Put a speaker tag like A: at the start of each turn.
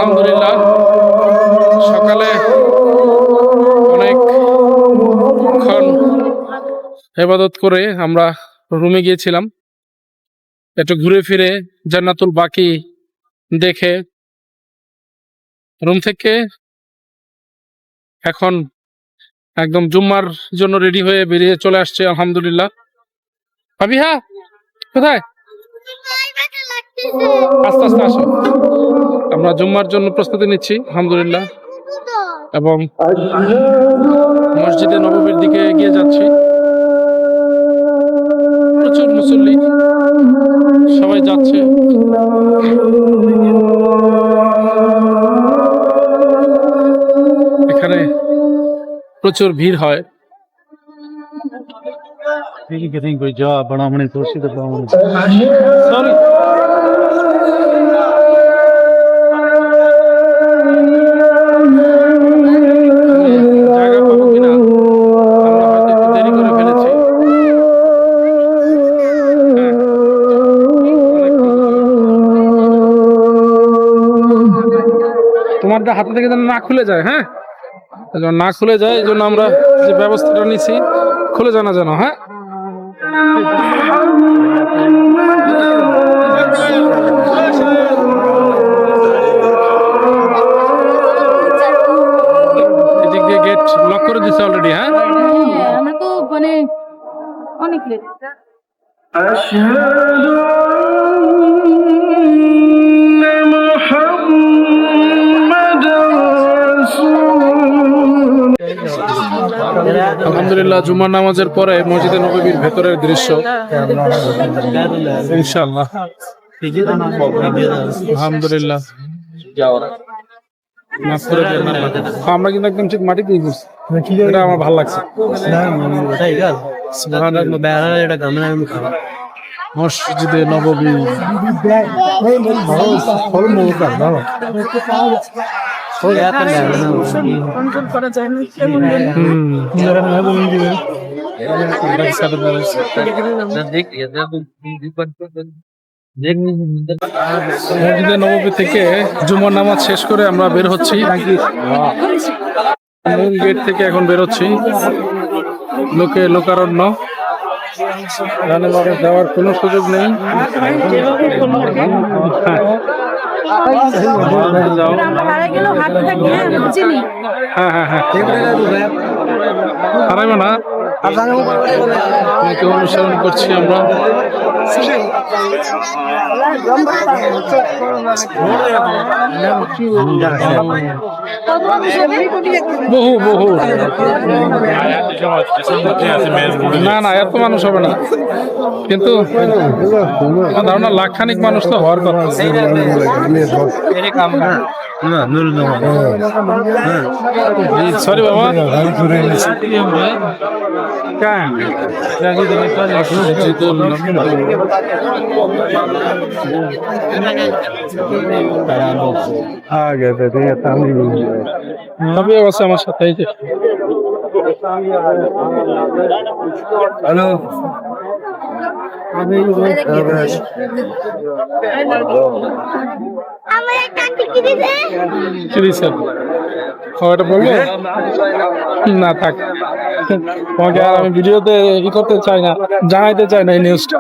A: আলহামদুলিল্লাহ সকালে অনেকক্ষণ ইবাদত করে আমরা রুমে গিয়েছিলাম, একটু ঘুরে ফিরে জান্নাতুল বাকি দেখে রুম থেকে এখন একদম জুম্মার জন্য রেডি হয়ে বেরিয়ে চলে আসছে। আলহামদুলিল্লাহ। আবিহা কোথায়? আস্তে আস্তে আসো। আমরা জুম্মার জন্য প্রস্তুতি নিচ্ছি আলহামদুলিল্লাহ, এবং মসজিদে নববীর দিকে এগিয়ে যাচ্ছি। প্রচুর মুসল্লি সবাই যাচ্ছে। এখানে প্রচুর ভিড় হয়। সরি তোমারটা হাত থেকে যেন না খুলে যায়। হ্যাঁ, না খুলে যায় এই জন্য আমরা যে ব্যবস্থাটা নিচ্ছি, খুলে জানা যেন। হ্যাঁ, এদিক দিয়ে গেট লক করে দিচ্ছে অলরেডি। হ্যাঁ,
B: আমরা তো মানে অনেক লেট।
A: আলহামদুলিল্লাহ জুমার নামাজের পরে মসজিদে নববীর ভেতরের দৃশ্য ইনশাআল্লাহ। আলহামদুলিল্লাহ আমরা কিন্তু একদম ঠিক মাটিতে ঘুরছি, এটা আমার ভালো লাগছে। মসজিদে নববী
B: কন্ট্রোল করা যায় না। মসজিদে নববী থেকে জুমার নামাজ শেষ করে আমরা বের হচ্ছি মূল গেট থেকে। এখন বের হচ্ছি, লোকে লোকারণ্য, যাওয়ার কোনো সুযোগ নেই। হ্যাঁ হ্যাঁ হ্যাঁ, হারাইবে না। অনুসরণ করছি আমরা। বহু বহু না না, এত মানুষ হবে না, কিন্তু আমার ধারণা লাখখানিক মানুষ তো হওয়ার কথা। সরি বাবা, সবই অবস্থা আমার সাথে। হ্যালো, বলবো না, থাক, তোমাকে আর আমি ভিডিওতে ই করতে চাই না, জানাইতে চাই না এই নিউজটা।